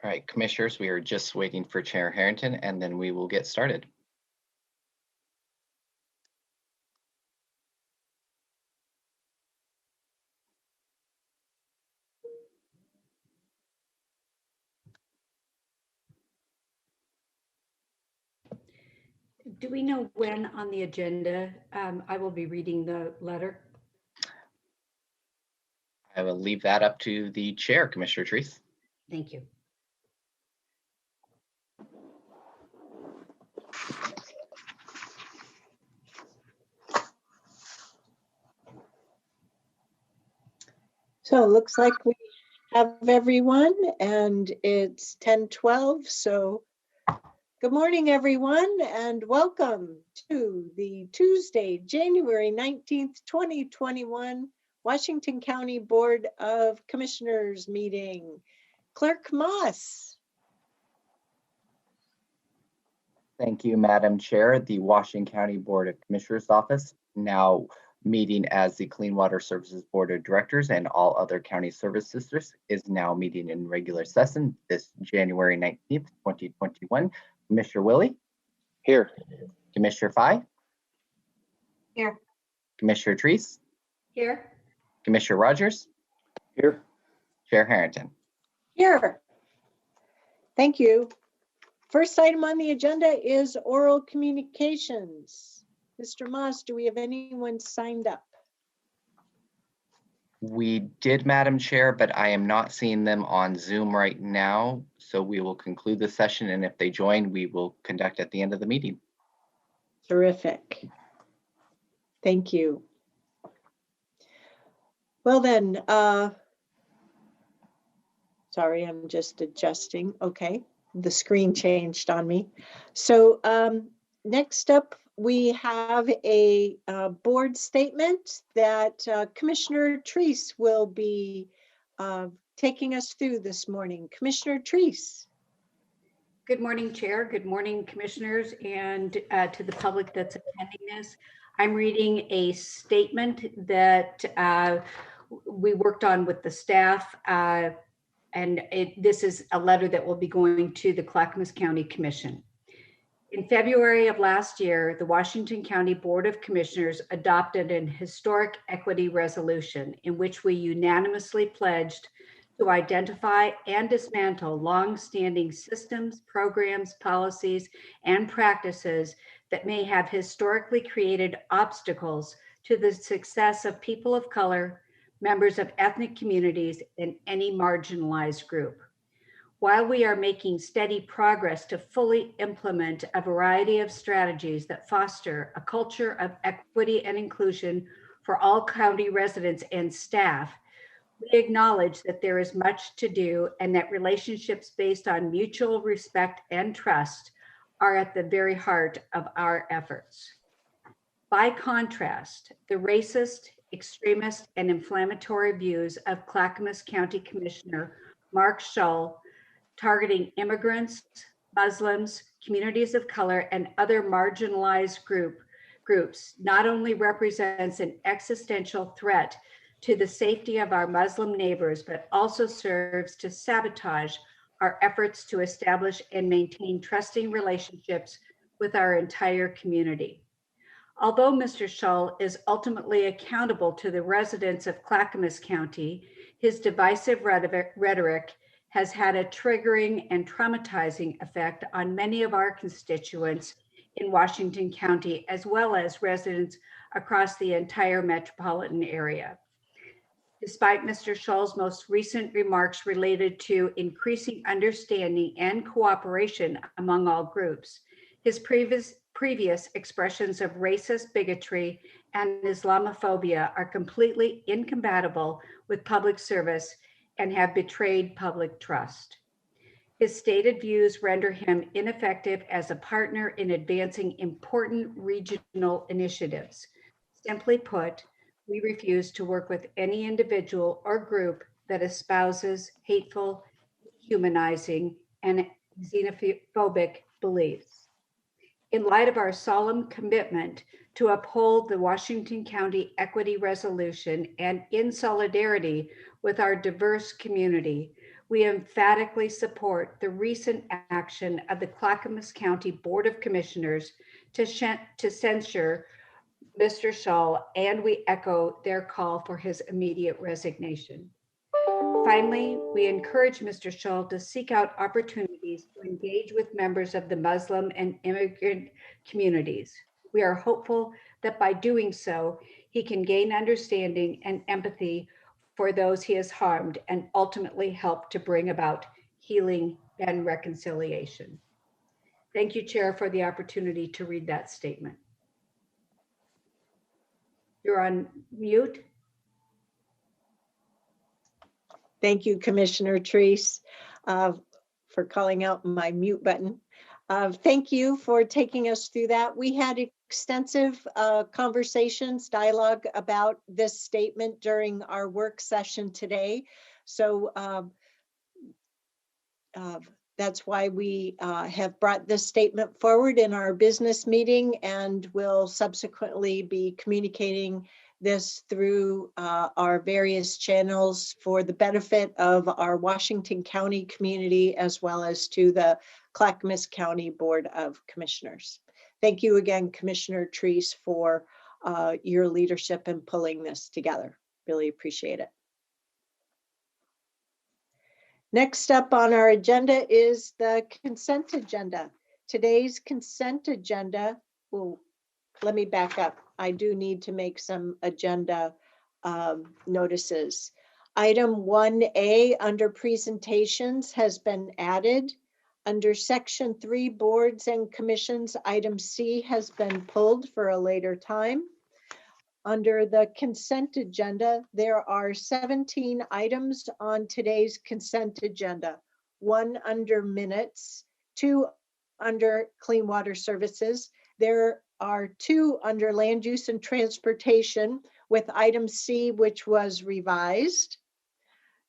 All right, commissioners, we are just waiting for Chair Harrington and then we will get started. Do we know when on the agenda I will be reading the letter? I will leave that up to the chair, Commissioner Treese. Thank you. So it looks like we have everyone and it's 10:12. So good morning, everyone, and welcome to the Tuesday, January 19th, 2021 Washington County Board of Commissioners meeting. Clerk Moss. Thank you, Madam Chair. The Washington County Board of Commissioners Office now meeting as the Clean Water Services Board of Directors and all other county service districts is now meeting in regular session this January 19th, 2021. Commissioner Willie? Here. Commissioner Fye? Here. Commissioner Treese? Here. Commissioner Rogers? Here. Chair Harrington? Here. Thank you. First item on the agenda is oral communications. Mr. Moss, do we have anyone signed up? We did, Madam Chair, but I am not seeing them on Zoom right now. So we will conclude the session, and if they join, we will conduct at the end of the meeting. Terrific. Thank you. Well then, sorry, I'm just adjusting. Okay, the screen changed on me. So next up, we have a board statement that Commissioner Treese will be taking us through this morning. Commissioner Treese. Good morning, Chair. Good morning, Commissioners, and to the public that's attending this. I'm reading a statement that we worked on with the staff, and this is a letter that will be going to the Clackamas County Commission. In February of last year, the Washington County Board of Commissioners adopted an historic equity resolution in which we unanimously pledged to identify and dismantle long-standing systems, programs, policies, and practices that may have historically created obstacles to the success of people of color, members of ethnic communities, and any marginalized group. While we are making steady progress to fully implement a variety of strategies that foster a culture of equity and inclusion for all county residents and staff, we acknowledge that there is much to do and that relationships based on mutual respect and trust are at the very heart of our efforts. By contrast, the racist, extremist, and inflammatory views of Clackamas County Commissioner Mark Shull targeting immigrants, Muslims, communities of color, and other marginalized groups not only represents an existential threat to the safety of our Muslim neighbors, but also serves to sabotage our efforts to establish and maintain trusting relationships with our entire community. Although Mr. Shull is ultimately accountable to the residents of Clackamas County, his divisive rhetoric has had a triggering and traumatizing effect on many of our constituents in Washington County, as well as residents across the entire metropolitan area. Despite Mr. Shull's most recent remarks related to increasing understanding and cooperation among all groups, his previous expressions of racist bigotry and Islamophobia are completely incompatible with public service and have betrayed public trust. His stated views render him ineffective as a partner in advancing important regional initiatives. Simply put, we refuse to work with any individual or group that espouses hateful, humanizing, and xenophobic beliefs. In light of our solemn commitment to uphold the Washington County Equity Resolution and in solidarity with our diverse community, We emphatically support the recent action of the Clackamas County Board of Commissioners to censure Mr. Shull, and we echo their call for his immediate resignation. Finally, we encourage Mr. Shull to seek out opportunities to engage with members of the Muslim and immigrant communities. We are hopeful that by doing so, he can gain understanding and empathy for those he has harmed and ultimately help to bring about healing and reconciliation. Thank you, Chair, for the opportunity to read that statement. You're on mute. Thank you, Commissioner Treese, for calling out my mute button. Thank you for taking us through that. We had extensive conversations, dialogue about this statement during our work session today. So that's why we have brought this statement forward in our business meeting, and will subsequently be communicating this through our various channels for the benefit of our Washington County community, as well as to the Clackamas County Board of Commissioners. Thank you again, Commissioner Treese, for your leadership in pulling this together. Really appreciate it. Next up on our agenda is the consent agenda. Today's consent agenda, well, let me back up. I do need to make some agenda notices. Item 1A under presentations has been added. Under section 3 boards and commissions, item C has been pulled for a later time. Under the consent agenda, there are 17 items on today's consent agenda. 1 under minutes, 2 under clean water services. There are 2 under land use and transportation, with item C, which was revised.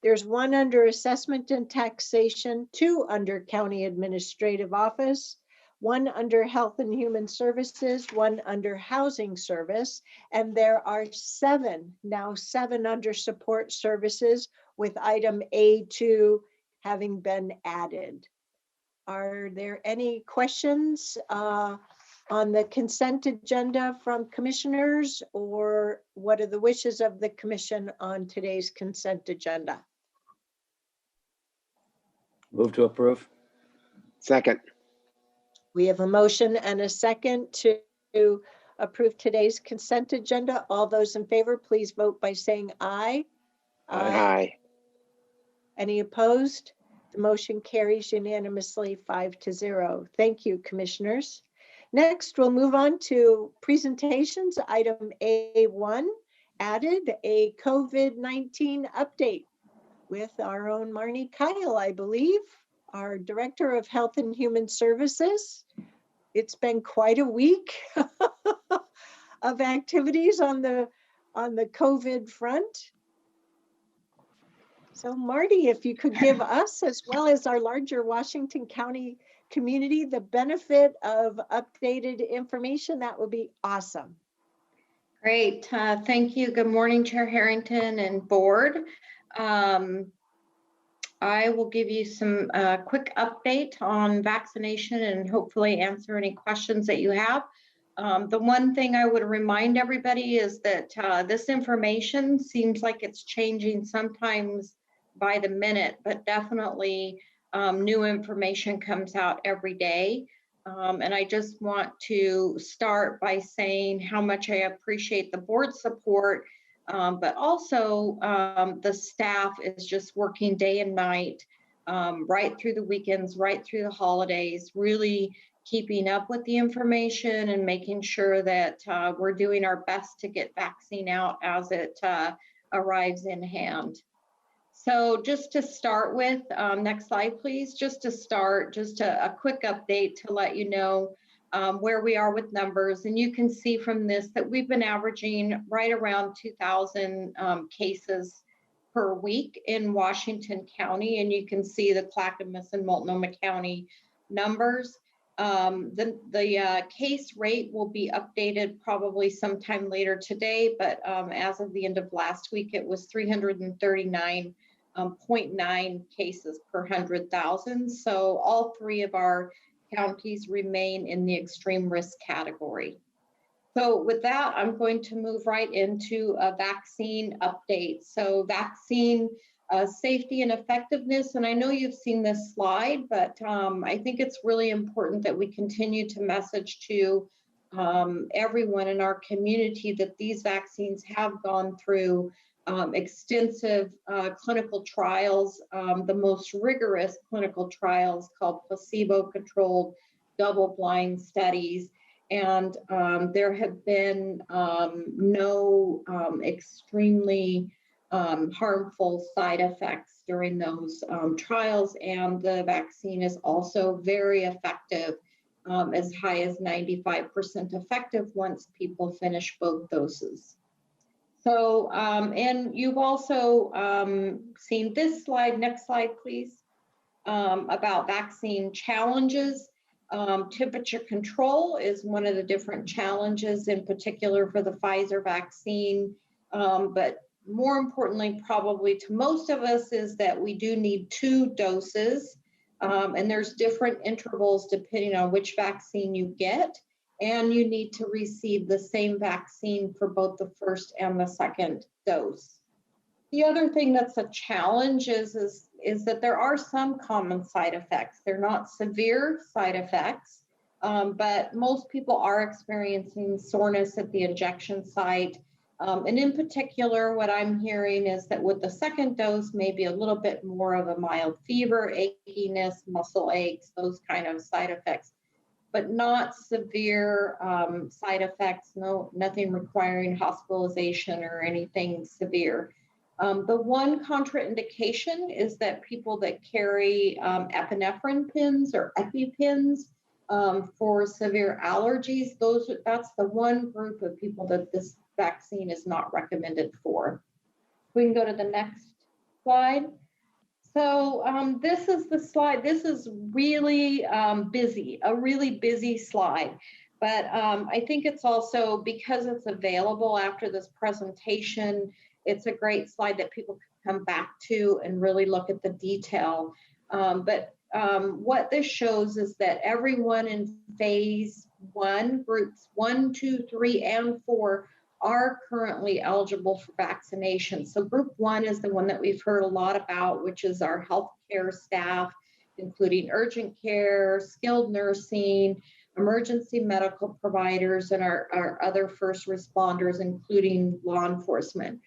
There's 1 under assessment and taxation, 2 under county administrative office, 1 under health and human services, 1 under housing service, and there are 7 under support services, with item A2 having been added. Are there any questions on the consent agenda from commissioners, or what are the wishes of the commission on today's consent agenda? Move to approve. Second. We have a motion and a second to approve today's consent agenda. All those in favor, please vote by saying aye. Aye. Any opposed? The motion carries unanimously 5-0. Thank you, commissioners. Next, we'll move on to presentations. Item A1, added a COVID-19 update with our own Marnie Kyle, I believe, our Director of Health and Human Services. It's been quite a week of activities on the COVID front. So Marty, if you could give us, as well as our larger Washington County community, the benefit of updated information, that would be awesome. Great, thank you. Good morning, Chair Harrington and board. I will give you some quick update on vaccination and hopefully answer any questions that you have. The one thing I would remind everybody is that this information seems like it's changing sometimes by the minute, but definitely new information comes out every day. And I just want to start by saying how much I appreciate the board support, but also the staff is just working day and night, right through the weekends, right through the holidays, really keeping up with the information and making sure that we're doing our best to get vaccine out as it arrives in hand. So just to start with, next slide, please. Just to start, just a quick update to let you know where we are with numbers. And you can see from this that we've been averaging right around 2,000 cases per week in Washington County. And you can see the Clackamas and Multnomah County numbers. The case rate will be updated probably sometime later today, but as of the end of last week, it was 339 0.9 cases per 100,000. So all three of our counties remain in the extreme risk category. So with that, I'm going to move right into a vaccine update. So vaccine safety and effectiveness, and I know you've seen this slide, but I think it's really important that we continue to message to everyone in our community that these vaccines have gone through extensive clinical trials, the most rigorous clinical trials called placebo-controlled double-blind studies. And there have been no extremely harmful side effects during those trials. And the vaccine is also very effective, as high as 95% effective once people finish both doses. So, and you've also seen this slide, next slide, please, about vaccine challenges. Temperature control is one of the different challenges, in particular for the Pfizer vaccine. But more importantly, probably to most of us, is that we do need 2 doses. And there's different intervals depending on which vaccine you get. And you need to receive the same vaccine for both the first and the second dose. The other thing that's a challenge is that there are some common side effects. They're not severe side effects, but most people are experiencing soreness at the injection site. And in particular, what I'm hearing is that with the second dose, maybe a little bit more of a mild fever, achiness, muscle aches, those kind of side effects, but not severe side effects, nothing requiring hospitalization or anything severe. The one contraindication is that people that carry epinephrine pins or EpiPens for severe allergies, that's the one group of people that this vaccine is not recommended for. We can go to the next slide. So this is the slide. This is really busy, a really busy slide. But I think it's also, because it's available after this presentation, it's a great slide that people can come back to and really look at the detail. But what this shows is that everyone in phase 1, groups 1, 2, 3, and 4 are currently eligible for vaccination. So group 1 is the one that we've heard a lot about, which is our healthcare staff, including urgent care, skilled nursing, emergency medical providers, and our other first responders, including law enforcement.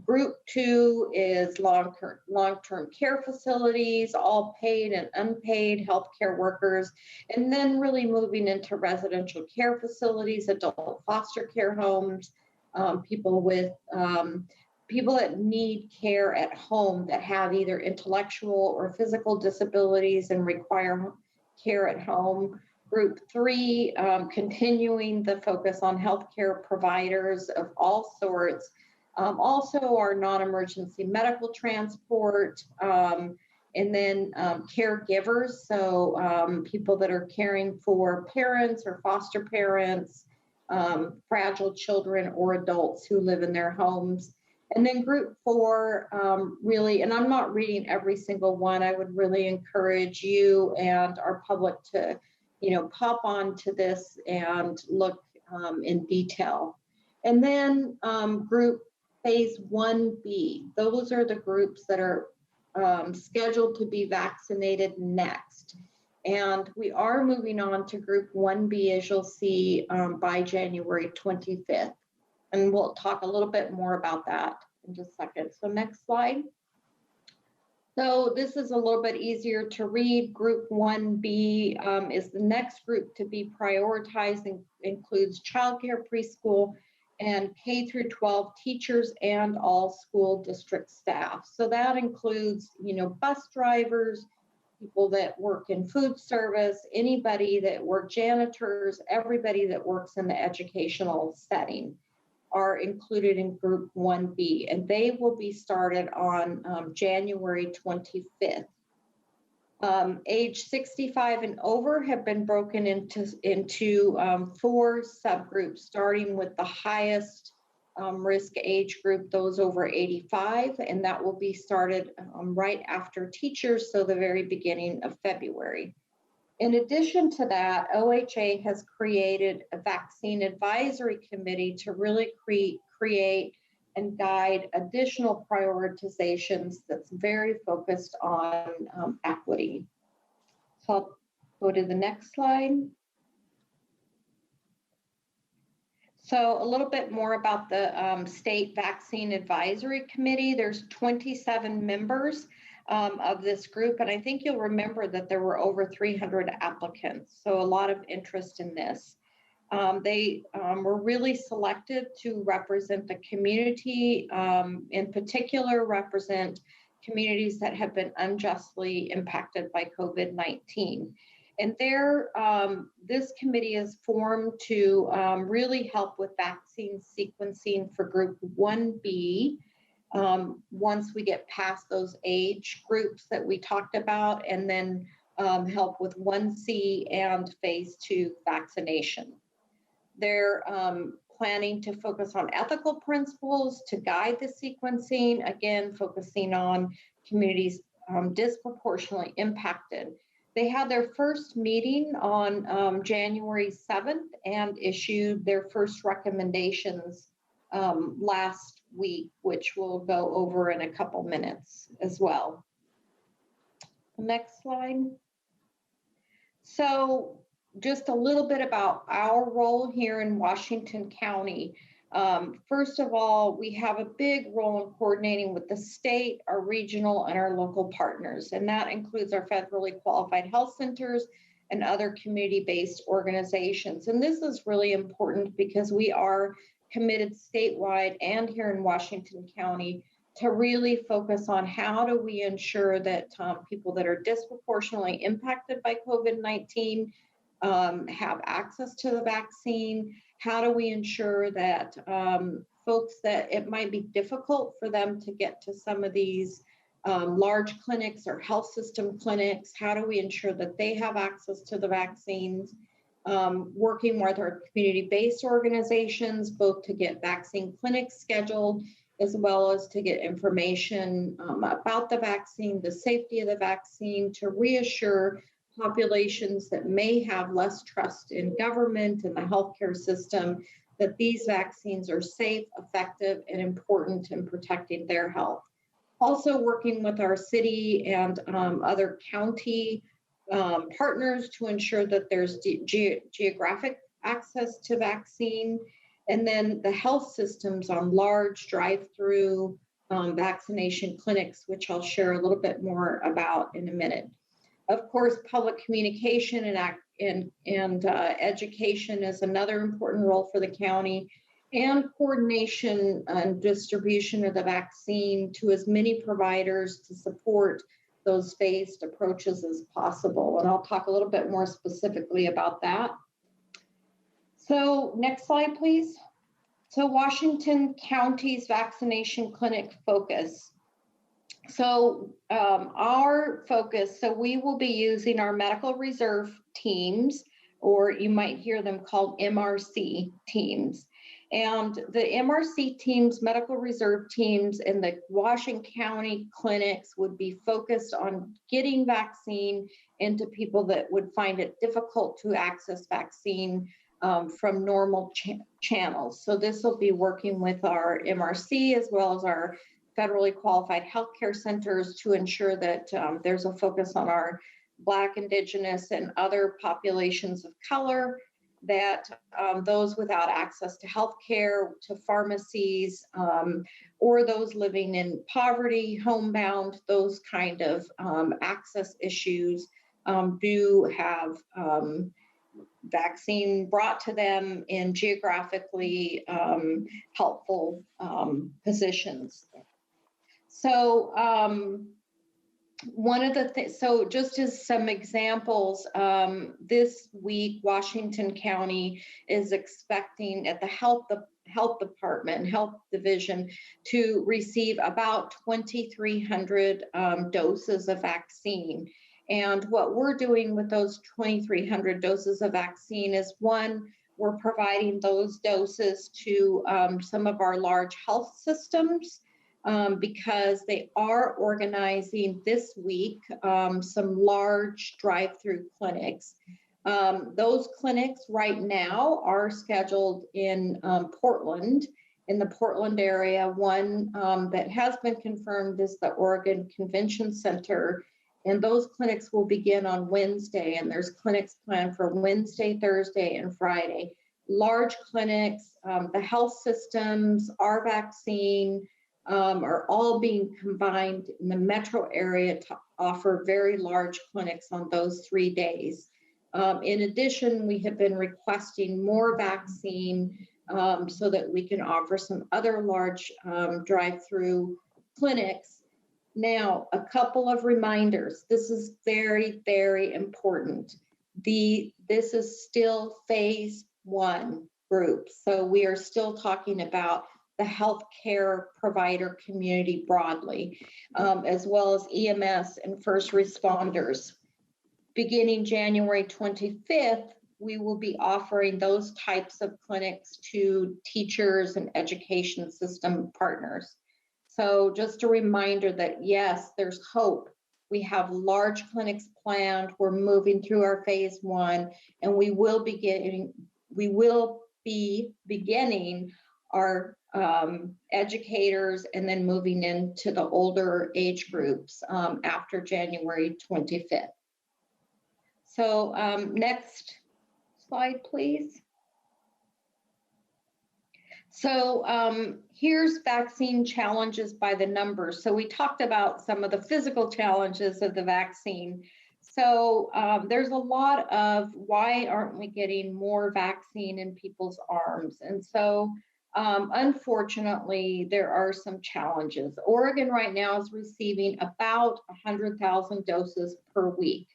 Group 2 is long-term care facilities, all paid and unpaid healthcare workers, and then really moving into residential care facilities, adult foster care homes, people that need care at home that have either intellectual or physical disabilities and require care at home. Group 3, continuing the focus on healthcare providers of all sorts. Also our non-emergency medical transport, and then caregivers, so people that are caring for parents or foster parents, fragile children or adults who live in their homes. And then group 4, really, and I'm not reading every single one, I would really encourage you and our public to, pop onto this and look in detail. And then group phase 1B, those are the groups that are scheduled to be vaccinated next. And we are moving on to group 1B, as you'll see, by January 25th. And we'll talk a little bit more about that in just a second. So next slide. So this is a little bit easier to read. Group 1B is the next group to be prioritized, and includes childcare, preschool, and K through 12 teachers and all school district staff. So that includes, bus drivers, people that work in food service, anybody that work janitors, everybody that works in the educational setting are included in group 1B, and they will be started on January 25th. Age 65 and over have been broken into 4 subgroups, starting with the highest risk age group those over 85, and that will be started right after teachers, so the very beginning of February. In addition to that, OHA has created a vaccine advisory committee to really create and guide additional prioritizations that's very focused on equity. So I'll go to the next slide. So a little bit more about the State Vaccine Advisory Committee. There's 27 members of this group, and I think you'll remember that there were over 300 applicants, so a lot of interest in this. They were really selected to represent the community, in particular represent communities that have been unjustly impacted by COVID-19. And this committee is formed to really help with vaccine sequencing for group 1B, once we get past those age groups that we talked about, and then help with 1C and phase 2 vaccination. They're planning to focus on ethical principles to guide the sequencing, again, focusing on communities disproportionately impacted. They had their first meeting on January 7th and issued their first recommendations last week, which we'll go over in a couple minutes as well. Next slide. So just a little bit about our role here in Washington County. First of all, we have a big role in coordinating with the state, our regional, and our local partners, and that includes our federally qualified health centers and other community-based organizations. And this is really important because we are committed statewide and here in Washington County to really focus on how do we ensure that people that are disproportionately impacted by COVID-19 have access to the vaccine. How do we ensure that folks that it might be difficult for them to get to some of these large clinics or health system clinics, how do we ensure that they have access to the vaccines? Working with our community-based organizations, both to get vaccine clinics scheduled, as well as to get information about the vaccine, the safety of the vaccine, to reassure populations that may have less trust in government and the healthcare system that these vaccines are safe, effective, and important in protecting their health. Also working with our city and other county partners to ensure that there's geographic access to vaccine, and then the health systems on large drive-through vaccination clinics, which I'll share a little bit more about in a minute. Of course, public communication and education is another important role for the county, and coordination and distribution of the vaccine to as many providers to support those phased approaches as possible. And I'll talk a little bit more specifically about that. So next slide, please. So Washington County's vaccination clinic focus. So our focus, so we will be using our medical reserve teams, or you might hear them called MRC teams. And the MRC teams, medical reserve teams in the Washington County clinics would be focused on getting vaccine into people that would find it difficult to access vaccine from normal channels. So this will be working with our MRC as well as our federally qualified healthcare centers to ensure that there's a focus on our Black, Indigenous, and other populations of color, that those without access to healthcare, to pharmacies, or those living in poverty, homebound, those kind of access issues do have vaccine brought to them in geographically helpful positions. So one of the things, so just as some examples, this week, Washington County is expecting at the health department, health division, to receive about 2,300 doses of vaccine. And what we're doing with those 2,300 doses of vaccine is, one, we're providing those doses to some of our large health systems because they are organizing this week some large drive-through clinics. Those clinics right now are scheduled in Portland, in the Portland area. One that has been confirmed is the Oregon Convention Center, and those clinics will begin on Wednesday, and there's clinics planned for Wednesday, Thursday, and Friday. Large clinics, the health systems, our vaccine are all being combined in the metro area to offer very large clinics on those 3 days. In addition, we have been requesting more vaccine so that we can offer some other large drive-through clinics. Now, a couple of reminders. This is very, very important. This is still phase 1 group. So we are still talking about the healthcare provider community broadly, as well as EMS and first responders. Beginning January 25th, we will be offering those types of clinics to teachers and education system partners. So just a reminder that yes, there's hope. We have large clinics planned. We're moving through our phase 1, and we will be beginning our educators and then moving into the older age groups after January 25th. So next slide, please. So here's vaccine challenges by the numbers. So we talked about some of the physical challenges of the vaccine. So there's a lot of why aren't we getting more vaccine in people's arms? And so unfortunately, there are some challenges. Oregon right now is receiving about 100,000 doses per week.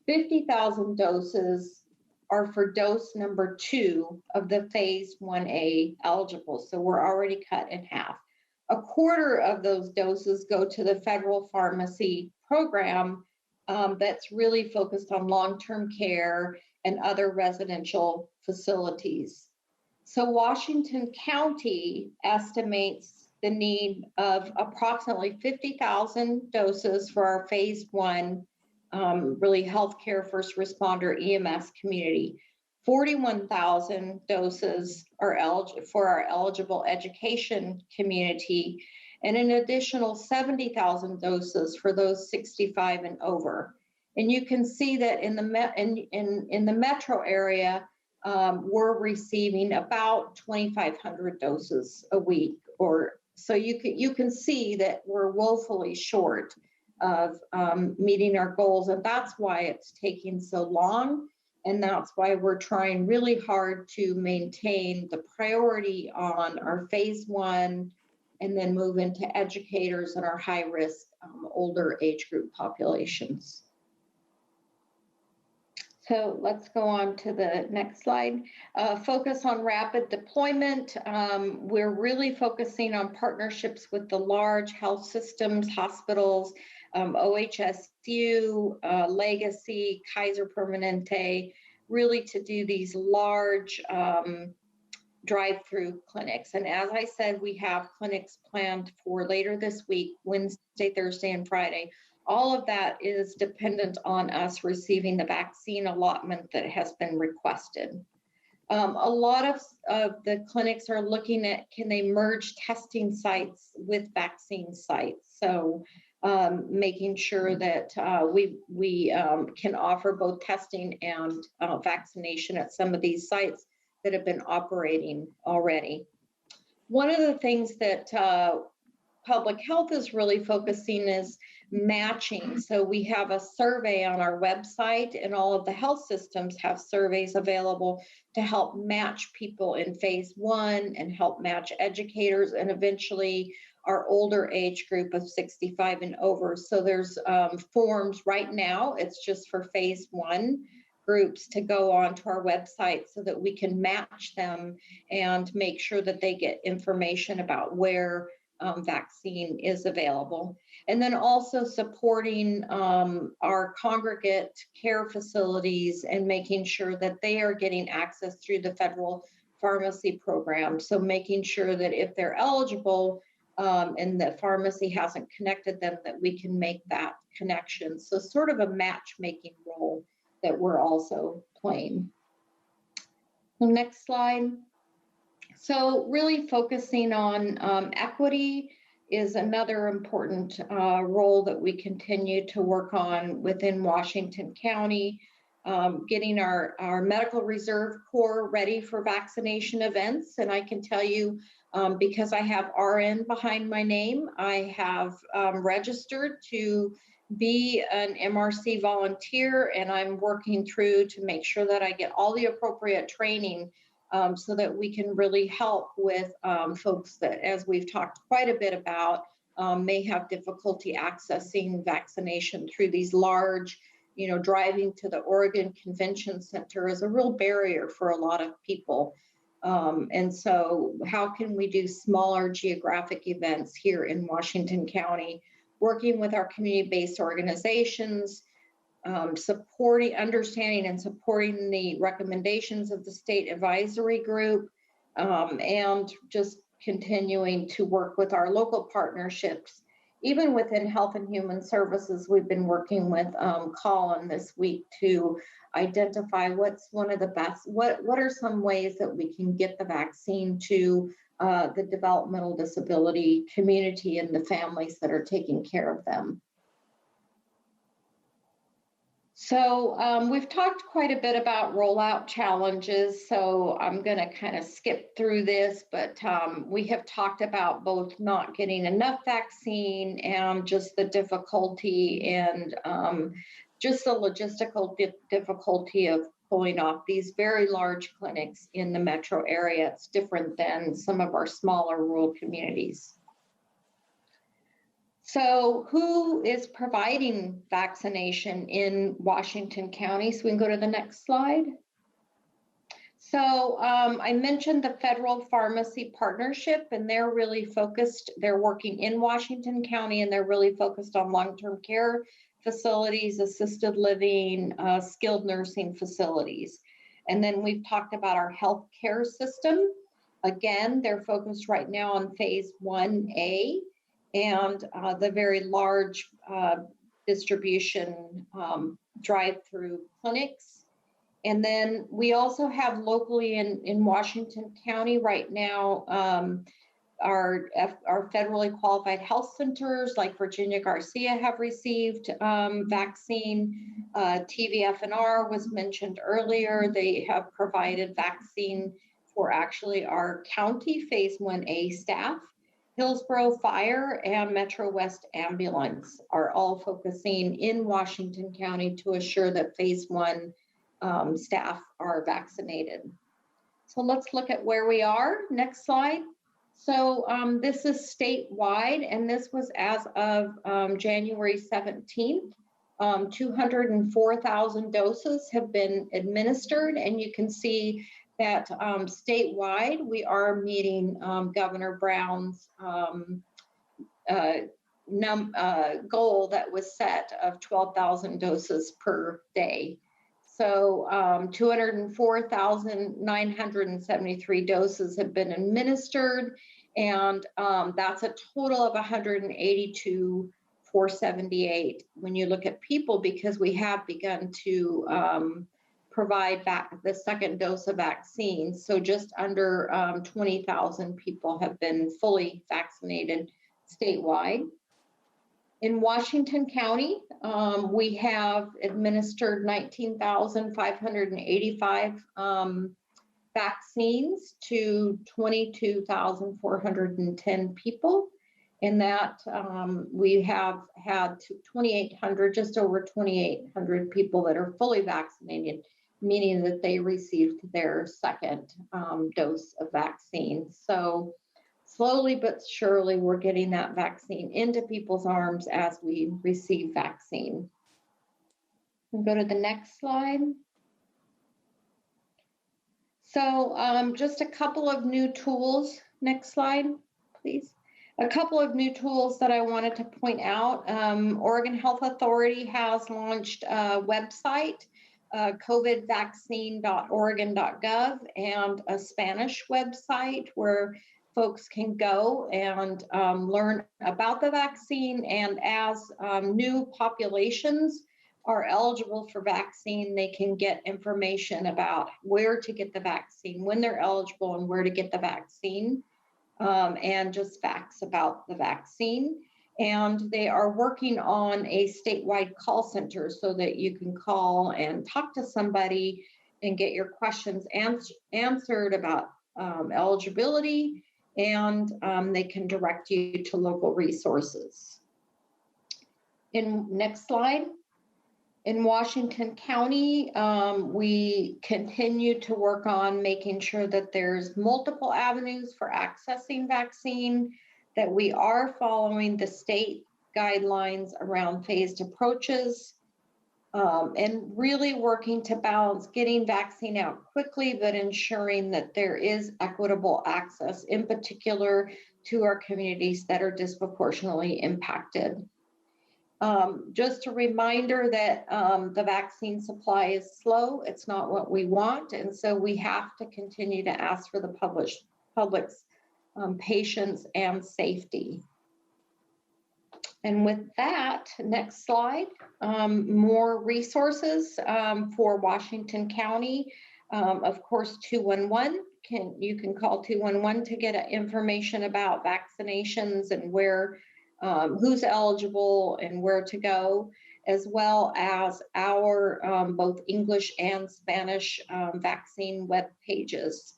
50,000 doses are for dose number 2 of the phase 1A eligible. So we're already cut in half. A quarter of those doses go to the federal pharmacy program that's really focused on long-term care and other residential facilities. So Washington County estimates the need of approximately 50,000 doses for our phase 1 really healthcare first responder EMS community. 41,000 doses are eligible for our eligible education community, and an additional 70,000 doses for those 65 and over. And you can see that in the metro area, we're receiving about 2,500 doses a week, or so you can see that we're woefully short of meeting our goals, and that's why it's taking so long, and that's why we're trying really hard to maintain the priority on our phase 1 and then move into educators and our high-risk older age group populations. So let's go on to the next slide. Focus on rapid deployment. We're really focusing on partnerships with the large health systems, hospitals, OHSU, Legacy, Kaiser Permanente, really to do these large drive-through clinics. And as I said, we have clinics planned for later this week, Wednesday, Thursday, and Friday. All of that is dependent on us receiving the vaccine allotment that has been requested. A lot of the clinics are looking at, can they merge testing sites with vaccine sites? So making sure that we can offer both testing and vaccination at some of these sites that have been operating already. One of the things that public health is really focusing is matching. So we have a survey on our website, and all of the health systems have surveys available to help match people in phase 1 and help match educators and eventually our older age group of 65 and over. So there's forms right now, it's just for phase 1 groups to go onto our website so that we can match them and make sure that they get information about where vaccine is available. And then also supporting our congregate care facilities and making sure that they are getting access through the federal pharmacy program. So making sure that if they're eligible and the pharmacy hasn't connected them, that we can make that connection. So sort of a matchmaking role that we're also playing. The next slide. So really focusing on equity is another important role that we continue to work on within Washington County, getting our medical reserve corps ready for vaccination events. And I can tell you, because I have RN behind my name, I have registered to be an MRC volunteer, and I'm working through to make sure that I get all the appropriate training so that we can really help with folks that, as we've talked quite a bit about, may have difficulty accessing vaccination through these large, driving to the Oregon Convention Center is a real barrier for a lot of people. And so how can we do smaller geographic events here in Washington County, working with our community-based organizations, understanding and supporting the recommendations of the state advisory group, and just continuing to work with our local partnerships. Even within Health and Human Services, we've been working with Colin this week to identify what's one of the best, what are some ways that we can get the vaccine to the developmental disability community and the families that are taking care of them. So we've talked quite a bit about rollout challenges, so I'm going to kind of skip through this, but we have talked about both not getting enough vaccine and just the difficulty and just the logistical difficulty of pulling off these very large clinics in the metro area. It's different than some of our smaller rural communities. So who is providing vaccination in Washington County? So we can go to the next slide. So I mentioned the Federal Pharmacy Partnership, and they're really focused, they're working in Washington County, and they're really focused on long-term care facilities, assisted living, skilled nursing facilities. And then we've talked about our healthcare system. Again, they're focused right now on phase 1A. And the very large distribution drive-through clinics. And then we also have locally in Washington County right now, our federally qualified health centers like Virginia Garcia have received vaccine. TVFNR was mentioned earlier. They have provided vaccine for actually our county phase 1A staff. Hillsborough Fire and Metro West Ambulance are all focusing in Washington County to assure that phase 1 staff are vaccinated. So let's look at where we are. Next slide. So this is statewide, and this was as of January 17th. 204,000 doses have been administered, and you can see that statewide, we are meeting Governor Brown's goal that was set of 12,000 doses per day. So 204,973 doses have been administered, and that's a total of 182,478 when you look at people, because we have begun to provide back the second dose of vaccine. So just under 20,000 people have been fully vaccinated statewide. In Washington County, we have administered 19,585 vaccines to 22,410 people. In that, we have had 2,800, just over 2,800 people that are fully vaccinated, meaning that they received their second dose of vaccine. So slowly but surely, we're getting that vaccine into people's arms as we receive vaccine. We'll go to the next slide. So just a couple of new tools. Next slide, please. A couple of new tools that I wanted to point out. Oregon Health Authority has launched a website, covidvaccine.oregon.gov, and a Spanish website where folks can go and learn about the vaccine. And as new populations are eligible for vaccine, they can get information about where to get the vaccine, when they're eligible, and where to get the vaccine. And just facts about the vaccine. And they are working on a statewide call center so that you can call and talk to somebody and get your questions answered about eligibility, and they can direct you to local resources. Next slide. In Washington County, we continue to work on making sure that there's multiple avenues for accessing vaccine, that we are following the state guidelines around phased approaches, and really working to balance getting vaccine out quickly, but ensuring that there is equitable access, in particular to our communities that are disproportionately impacted. Just a reminder that the vaccine supply is slow. It's not what we want. And so we have to continue to ask for the public's patience and safety. And with that, next slide, more resources for Washington County. Of course, 211, you can call 211 to get information about vaccinations and where who's eligible and where to go, as well as our both English and Spanish vaccine web pages.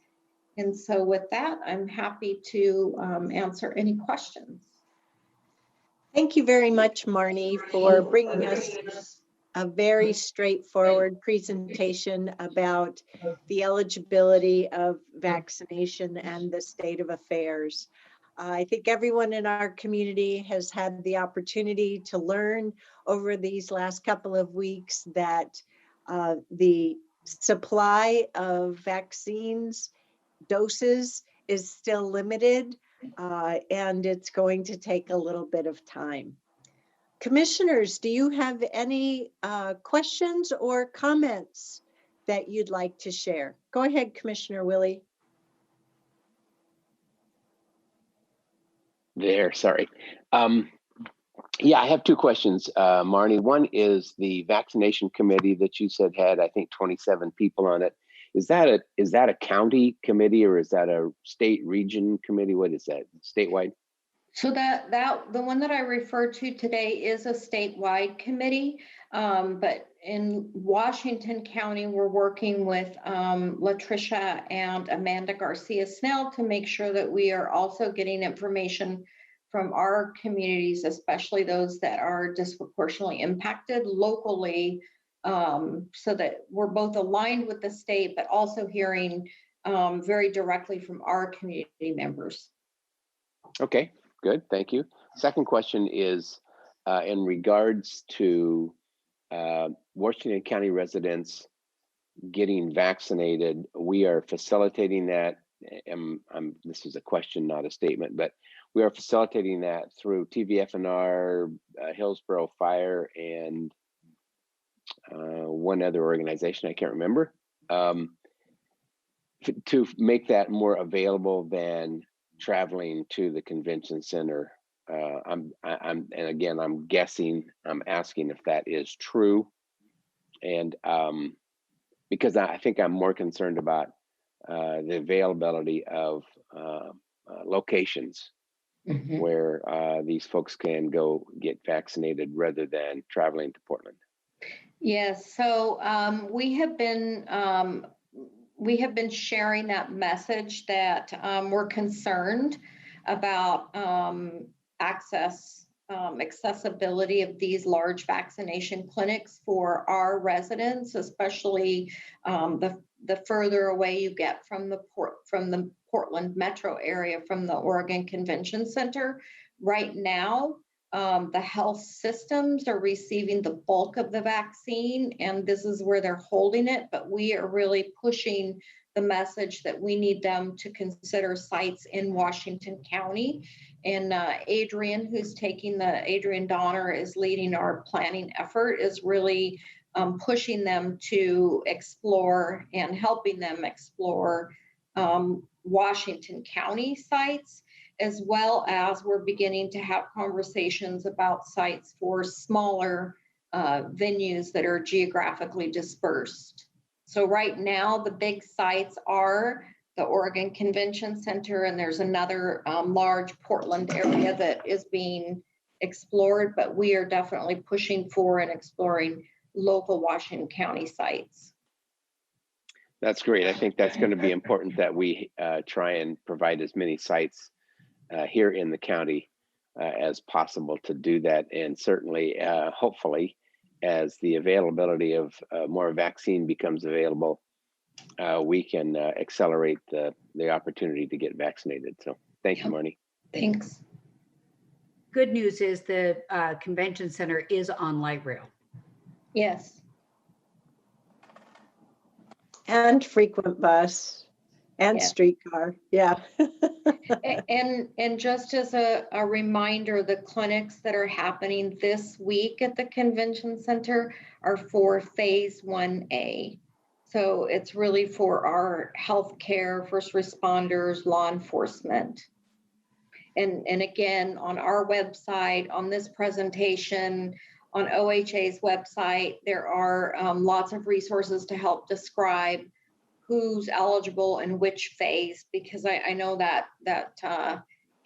And so with that, I'm happy to answer any questions. Thank you very much, Marnie, for bringing us a very straightforward presentation about the eligibility of vaccination and the state of affairs. I think everyone in our community has had the opportunity to learn over these last couple of weeks that the supply of vaccines doses is still limited, and it's going to take a little bit of time. Commissioners, do you have any questions or comments that you'd like to share? Go ahead, Commissioner Willie. Sorry. Yeah, I have two questions, Marnie. One is the vaccination committee that you said had, I think, 27 people on it. Is that a county committee, or is that a state region committee? What is that, statewide? So the one that I referred to today is a statewide committee, but in Washington County, we're working with Latricia and Amanda Garcia Snell to make sure that we are also getting information from our communities, especially those that are disproportionately impacted locally, so that we're both aligned with the state, but also hearing very directly from our community members. Okay, good, thank you. Second question is in regards to Washington County residents getting vaccinated. We are facilitating that. This is a question, not a statement, but we are facilitating that through TVFNR, Hillsborough Fire, and one other organization I can't remember, to make that more available than traveling to the convention center. And again, I'm asking if that is true, and because I think I'm more concerned about the availability of locations where these folks can go get vaccinated rather than traveling to Portland. Yes, so we have been sharing that message that we're concerned about accessibility of these large vaccination clinics for our residents, especially the further away you get from the Portland metro area, from the Oregon Convention Center. Right now, the health systems are receiving the bulk of the vaccine, and this is where they're holding it, but we are really pushing the message that we need them to consider sites in Washington County. And Adrian, Adrian Donner is leading our planning effort, is really pushing them to explore and helping them explore Washington County sites, as well as we're beginning to have conversations about sites for smaller venues that are geographically dispersed. So right now, the big sites are the Oregon Convention Center, and there's another large Portland area that is being explored, but we are definitely pushing for and exploring local Washington County sites. That's great. I think that's going to be important that we try and provide as many sites here in the county as possible to do that. And certainly, hopefully, as the availability of more vaccine becomes available, we can accelerate the opportunity to get vaccinated. So thank you, Marnie. Thanks. Good news is the convention center is on light rail. Yes. And frequent bus and Yeah. streetcar. Yeah. And just as a reminder, the clinics that are happening this week at the convention center are for phase 1A. So it's really for our healthcare, first responders, law enforcement. And again, on our website, on this presentation, on OHA's website, there are lots of resources to help describe who's eligible in which phase, because I know that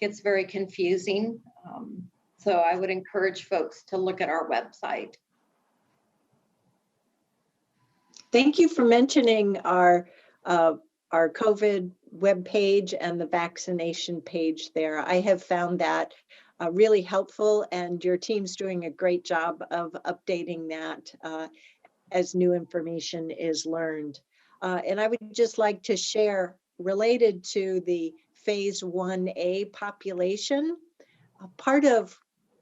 gets very confusing. So I would encourage folks to look at our website. Thank you for mentioning our COVID webpage and the vaccination page there. I have found that really helpful, and your team's doing a great job of updating that as new information is learned. And I would just like to share, related to the phase 1A population,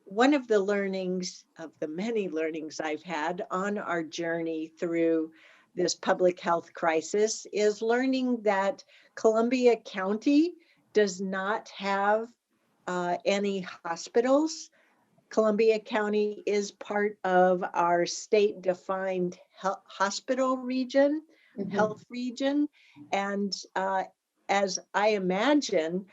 one of the learnings, of the many learnings I've had on our journey through this public health crisis, is learning that Columbia County does not have any hospitals. Columbia County is part of our state-defined hospital region, health region. And as I imagine,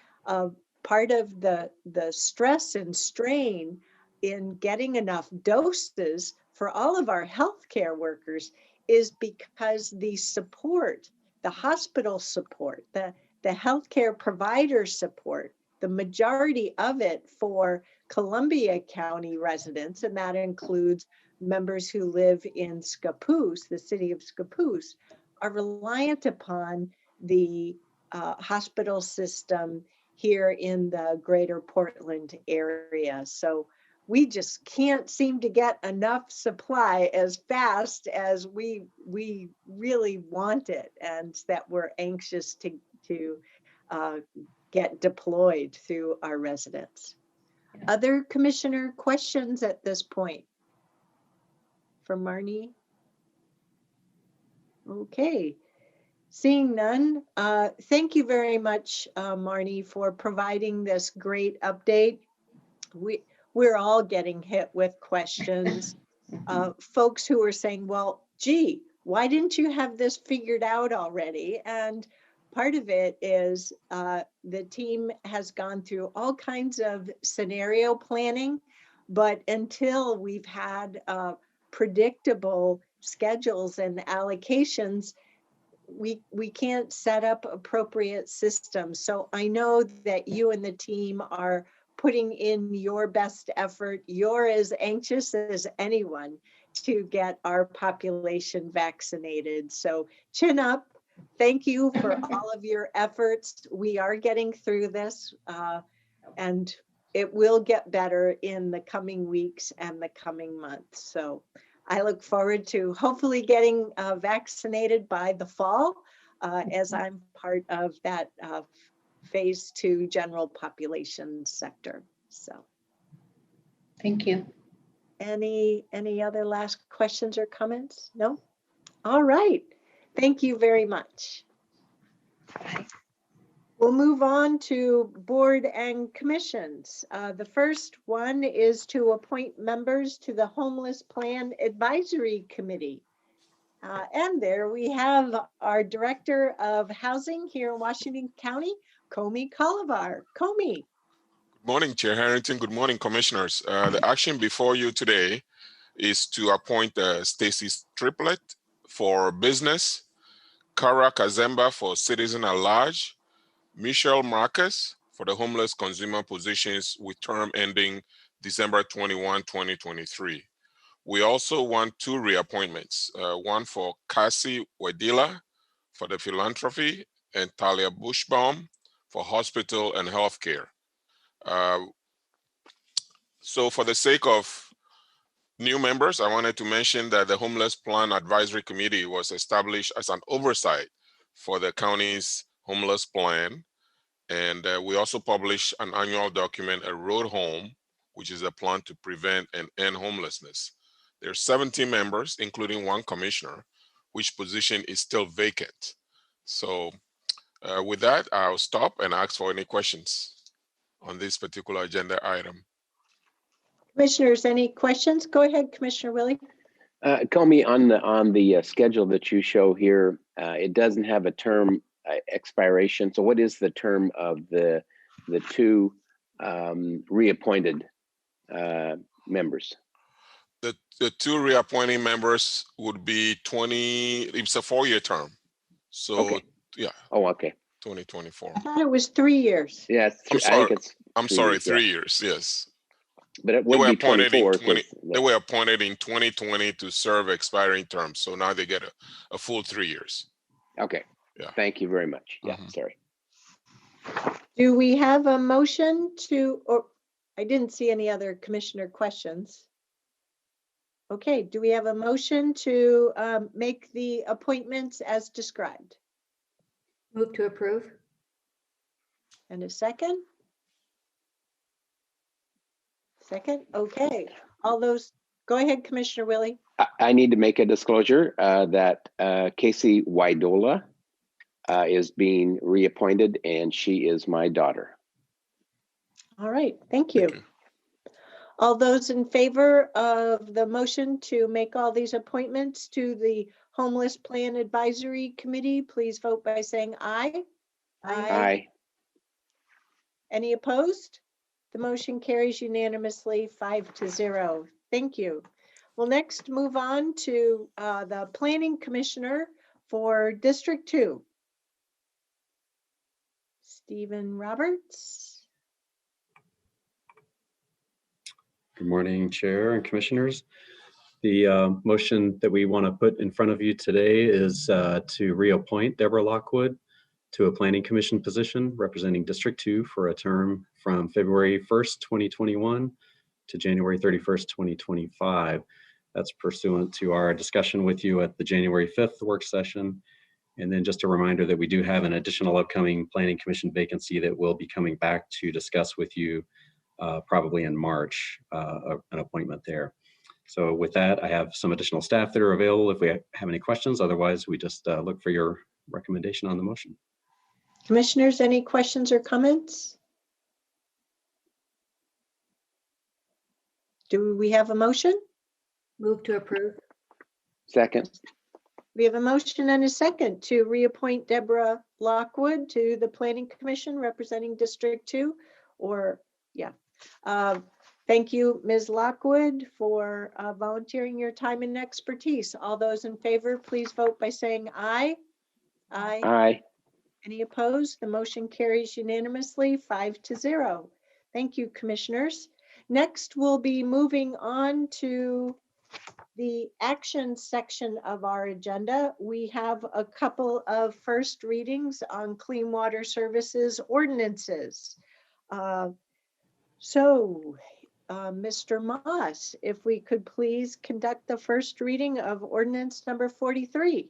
part of the stress and strain in getting enough doses for all of our healthcare workers is because the support, the hospital support, the healthcare provider support, the majority of it for Columbia County residents, and that includes members who live in Scappoose, the city of Scappoose, are reliant upon the hospital system here in the greater Portland area. So we just can't seem to get enough supply as fast as we really want it, and that we're anxious to get deployed through our residents. Other commissioner questions at this point? For Marnie? Okay. Seeing none, thank you very much, Marnie, for providing this great update. We're all getting hit with questions. Folks who are saying, well, gee, why didn't you have this figured out already? And part of it is the team has gone through all kinds of scenario planning, but until we've had predictable schedules and allocations, we can't set up appropriate systems. So I know that you and the team are putting in your best effort. You're as anxious as anyone to get our population vaccinated. So chin up. Thank you for all of your efforts. We are getting through this, and it will get better in the coming weeks and the coming months. So I look forward to hopefully getting vaccinated by the fall, as I'm part of that phase 2 general population sector. So Thank you. any other last questions or comments? No? All right. Thank you very much. Bye. We'll move on to board and commissions. The first one is to appoint members to the Homeless Plan Advisory Committee. And there we have our Director of Housing here in Washington County, Comey Calavar. Comey. Good morning, Chair Harrington. Good morning, Commissioners. The action before you today is to appoint Stacy Triplett for business, Kara Kazemba for citizen at large, Michelle Marcus for the homeless consumer positions with term ending December 21, 2023. We also want 2 reappointments, one for Cassie Wedila for the philanthropy and Talia Bushbaum for hospital and healthcare. So for the sake of new members, I wanted to mention that the Homeless Plan Advisory Committee was established as an oversight for the county's homeless plan. And we also publish an annual document, A Road Home, which is a plan to prevent and end homelessness. There are 17 members, including 1 commissioner, which position is still vacant. So with that, I'll stop and ask for any questions on this particular agenda item. Commissioners, any questions? Go ahead, Commissioner Willie. Comey, on the schedule that you show here, it doesn't have a term expiration. So what is the term of the 2 reappointed members? The 2 reappointing members would be it's a 4-year term. So Okay. Yeah. Oh, okay. 2024. I thought it was 3 years. Yeah, I'm sorry, 3 yeah. years, yes. But it would be 24. They were appointed in 2020 to serve expiring terms. So now they get a full 3 years. Okay. Yeah. Thank you very much. Yeah, sorry. Do we have a motion to, or I didn't see any other commissioner questions. Okay, do we have a motion to make the appointments as described? Move to approve. And a second? Second, okay. All those, go ahead, Commissioner Willie. I need to make a disclosure that Casey Widola is being reappointed, and she is my daughter. All right, thank you. All those in favor of the motion to make all these appointments to the Homeless Plan Advisory Committee, please vote by saying aye. Aye. Any opposed? The motion carries unanimously 5-0. Thank you. We'll next move on to the Planning Commissioner for District 2. Stephen Roberts. Good morning, Chair and Commissioners. The motion that we want to put in front of you today is to reappoint Deborah Lockwood to a Planning Commission position representing District 2 for a term from February 1st, 2021 to January 31st, 2025. That's pursuant to our discussion with you at the January 5th work session. And then just a reminder that we do have an additional upcoming Planning Commission vacancy that we'll be coming back to discuss with you probably in March, an appointment there. So with that, I have some additional staff that are available if we have any questions. Otherwise, we just look for your recommendation on the motion. Commissioners, any questions or comments? Do we have a motion? Move to approve. Second. We have a motion and a second to reappoint Deborah Lockwood to the Planning Commission representing District 2, or yeah. Thank you, Ms. Lockwood, for volunteering your time and expertise. All those in favor, please vote by saying aye. Aye. Aye. Any opposed? The motion carries unanimously 5-0. Thank you, commissioners. Next, we'll be moving on to the action section of our agenda. We have a couple of first readings on clean water services ordinances. Mr. Moss, if we could please conduct the first reading of ordinance number 43.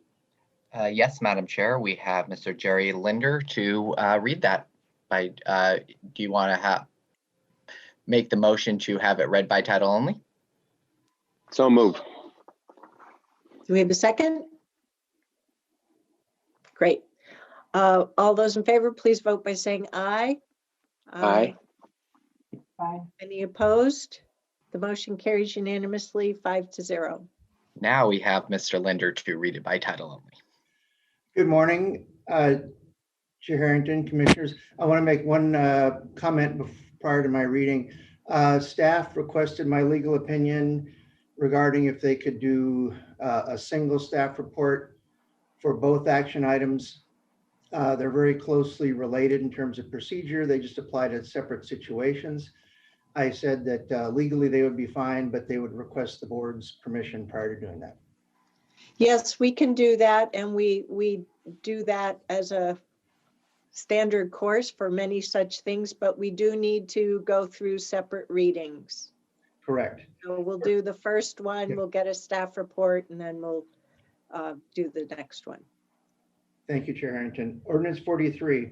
Yes, Madam Chair, we have Mr. Jerry Linder to read that. Do you want to make the motion to have it read by title only? So moved. Do we have a second? Great. All those in favor, please vote by saying aye. Aye. Any opposed? The motion carries unanimously 5-0. Now we have Mr. Linder to read it by title only. Good morning, Chair Harrington, Commissioners. I want to make one comment prior to my reading. Staff requested my legal opinion regarding if they could do a single staff report for both action items. They're very closely related in terms of procedure. They just apply to separate situations. I said that legally they would be fine, but they would request the board's permission prior to doing that. Yes, we can do that, and we do that as a standard course for many such things, but we do need to go through separate readings. Correct. So we'll do the first one, Yeah. we'll get a staff report, and then we'll do the next one. Thank you, Chair Harrington. Ordinance 43,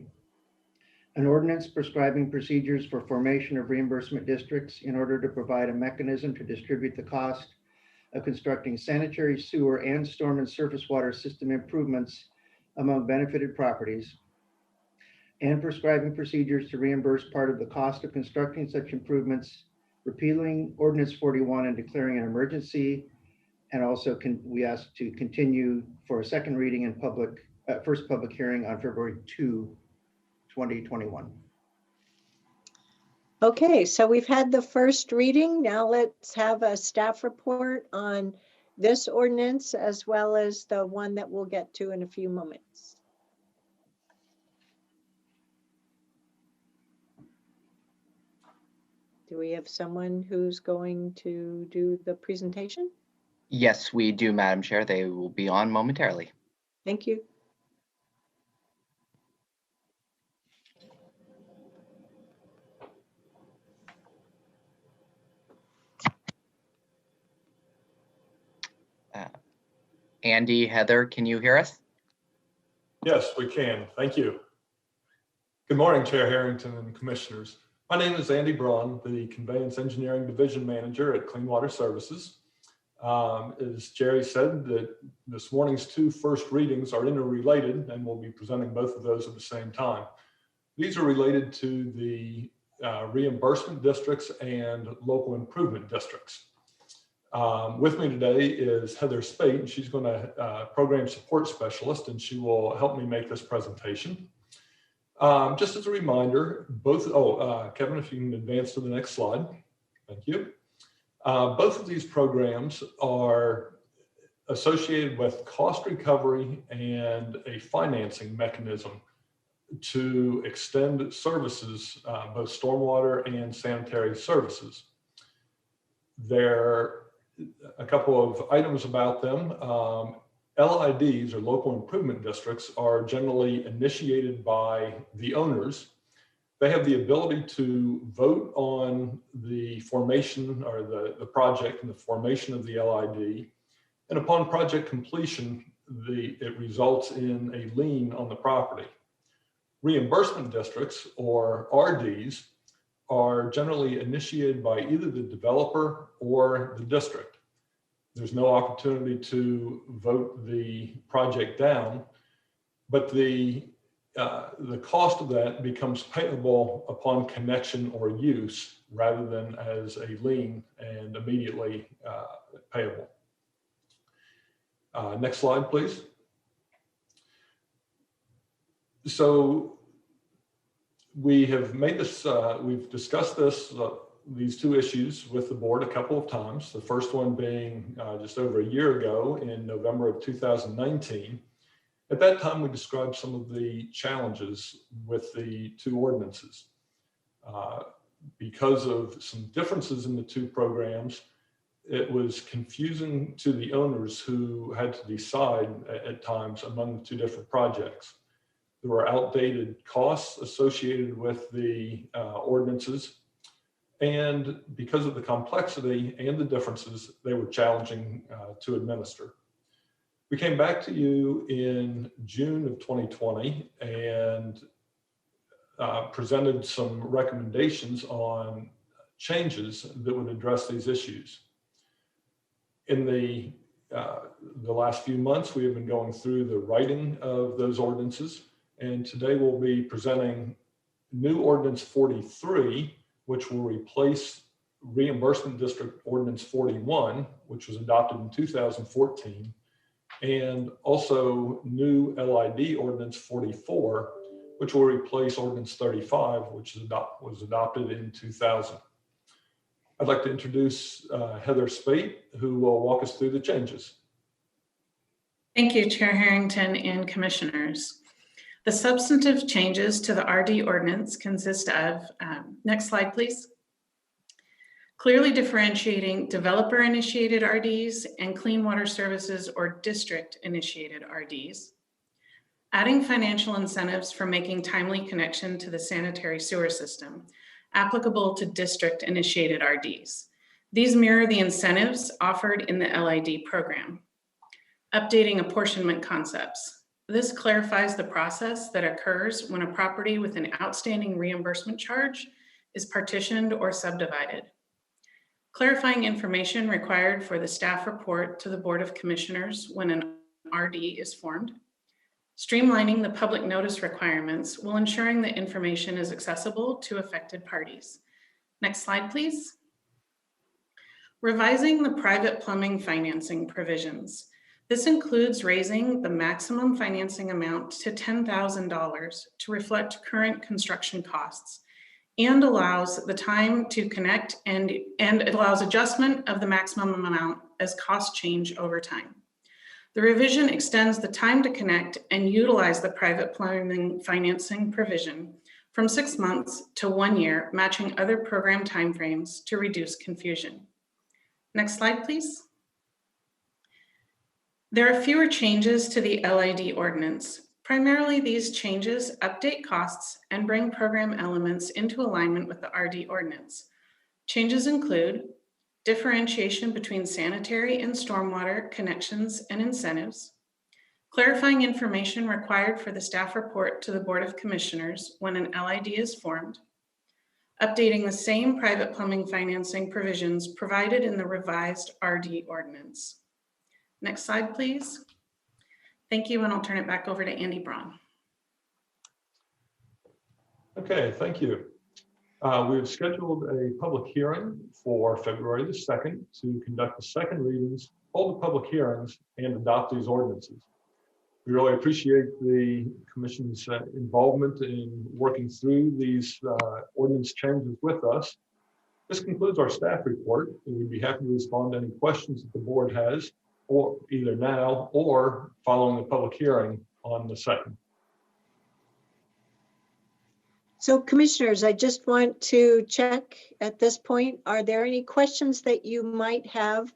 an ordinance prescribing procedures for formation of reimbursement districts in order to provide a mechanism to distribute the cost of constructing sanitary, sewer, and storm and surface water system improvements among benefited properties, and prescribing procedures to reimburse part of the cost of constructing such improvements, repealing Ordinance 41 and declaring an emergency. And also we ask to continue for a second reading and first public hearing on February 2, 2021. Okay, so we've had the first reading. Now let's have a staff report on this ordinance as well as the one that we'll get to in a few moments. Do we have someone who's going to do the presentation? Yes, we do, Madam Chair. They will be on momentarily. Thank you. Andy, Heather, can you hear us? Yes, we can. Thank you. Good morning, Chair Harrington and Commissioners. My name is Andy Braun, the Conveyance Engineering Division Manager at Clean Water Services. As Jerry said, that this morning's two first readings are interrelated, and we'll be presenting both of those at the same time. These are related to the reimbursement districts and local improvement districts. With me today is Heather Spate, and she's going to program support specialist, and she will help me make this presentation. Just as a reminder, Kevin, if you can advance to the next slide. Thank you. Both of these programs are associated with cost recovery and a financing mechanism to extend services, both stormwater and sanitary services. There are a couple of items about them. LIDs, or local improvement districts, are generally initiated by the owners. They have the ability to vote on the formation or the project and the formation of the LID. And upon project completion, it results in a lien on the property. Reimbursement districts, or RDs, are generally initiated by either the developer or the district. There's no opportunity to vote the project down, but the cost of that becomes payable upon connection or use rather than as a lien and immediately payable. Next slide, please. So we have made this, we've discussed these two issues with the board a couple of times. The first one being just over a year ago in November of 2019. At that time, we described some of the challenges with the two ordinances. Because of some differences in the two programs, it was confusing to the owners who had to decide at times among the two different projects. There were outdated costs associated with the ordinances. And because of the complexity and the differences, they were challenging to administer. We came back to you in June of 2020 and presented some recommendations on changes that would address these issues. In the last few months, we have been going through the writing of those ordinances, and today we'll be presenting new Ordinance 43, which will replace Reimbursement District Ordinance 41, which was adopted in 2014, and also new LID Ordinance 44, which will replace Ordinance 35, which was adopted in 2000. I'd like to introduce Heather Spate, who will walk us through the changes. Thank you, Chair Harrington and Commissioners. The substantive changes to the RD ordinance consist of, next slide, please. Clearly differentiating developer-initiated RDs and clean water services or district-initiated RDs. Adding financial incentives for making timely connection to the sanitary sewer system, applicable to district-initiated RDs. These mirror the incentives offered in the LID program. Updating apportionment concepts. This clarifies the process that occurs when a property with an outstanding reimbursement charge is partitioned or subdivided. Clarifying information required for the staff report to the Board of Commissioners when an RD is formed. Streamlining the public notice requirements while ensuring that information is accessible to affected parties. Next slide, please. Revising the private plumbing financing provisions. This includes raising the maximum financing amount to $10,000 to reflect current construction costs, and allows the time to connect and it allows adjustment of the maximum amount as costs change over time. The revision extends the time to connect and utilize the private plumbing financing provision from 6 months to 1 year, matching other program timeframes to reduce confusion. Next slide, please. There are fewer changes to the LID ordinance. Primarily, these changes update costs and bring program elements into alignment with the RD ordinance. Changes include differentiation between sanitary and stormwater connections and incentives, clarifying information required for the staff report to the Board of Commissioners when an LID is formed, updating the same private plumbing financing provisions provided in the revised RD ordinance. Next slide, please. Thank you, and I'll turn it back over to Andy Braun. Okay, thank you. We've scheduled a public hearing for February the 2nd to conduct the second readings, hold the public hearings, and adopt these ordinances. We really appreciate the Commission's involvement in working through these ordinance changes with us. This concludes our staff report, and we'd be happy to respond to any questions that the board has, or either now or following the public hearing on the 2nd. So Commissioners, I just want to check at this point, are there any questions that you might have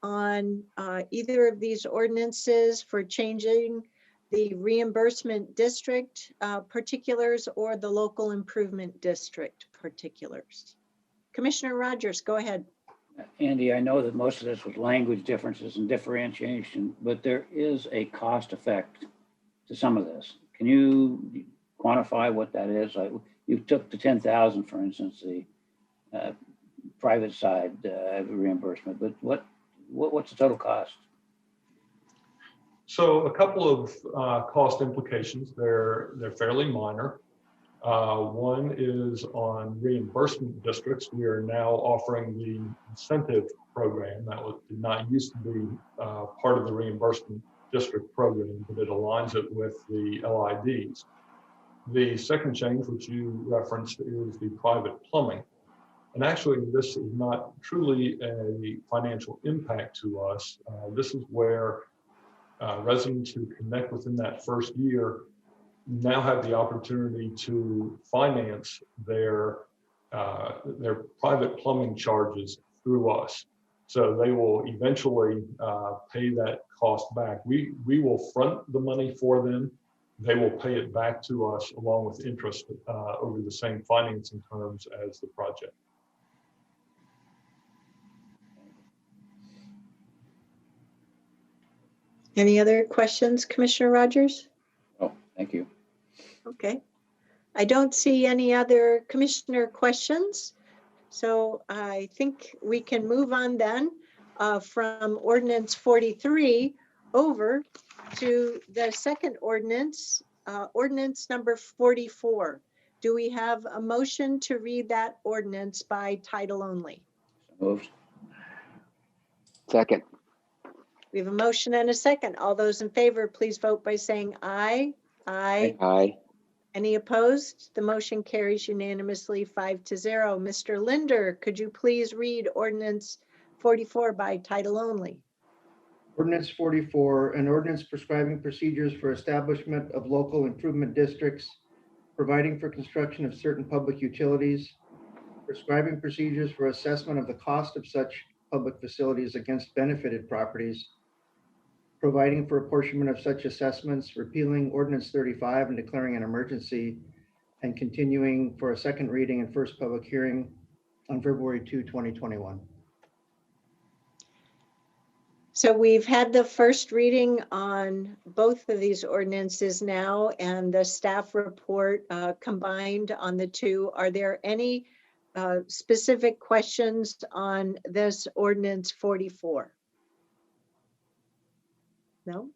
on either of these ordinances for changing the reimbursement district particulars or the local improvement district particulars? Commissioner Rogers, go ahead. Andy, I know that most of this was language differences and differentiation, but there is a cost effect to some of this. Can you quantify what that is? You took the 10,000, for instance, the private side reimbursement, but what's the total cost? So a couple of cost implications. They're fairly minor. One is on reimbursement districts. We are now offering the incentive program that did not used to be part of the reimbursement district program, but it aligns it with the LIDs. The second change, which you referenced, is the private plumbing. And actually, this is not truly a financial impact to us. This is where residents who connect within that first year now have the opportunity to finance their private plumbing charges through us. So they will eventually pay that cost back. We will front the money for them. They will pay it back to us along with interest over the same financing terms as the project. Any other questions, Commissioner Rogers? Oh, thank you. Okay. I don't see any other commissioner questions. So I think we can move on then from Ordinance 43 over to the second ordinance, ordinance number 44. Do we have a motion to read that ordinance by title only? So moved. Second. We have a motion and a second. All those in favor, please vote by saying aye. Aye. Aye. Any opposed? The motion carries unanimously 5-0. Mr. Linder, could you please read ordinance 44 by title only? Ordinance 44, an ordinance prescribing procedures for establishment of local improvement districts, providing for construction of certain public utilities, prescribing procedures for assessment of the cost of such public facilities against benefited properties, providing for apportionment of such assessments, repealing Ordinance 35 and declaring an emergency, and continuing for a second reading and first public hearing on February 2, 2021. So we've had the first reading on both of these ordinances now and the staff report combined on the two. Are there any specific questions on this ordinance 44? No?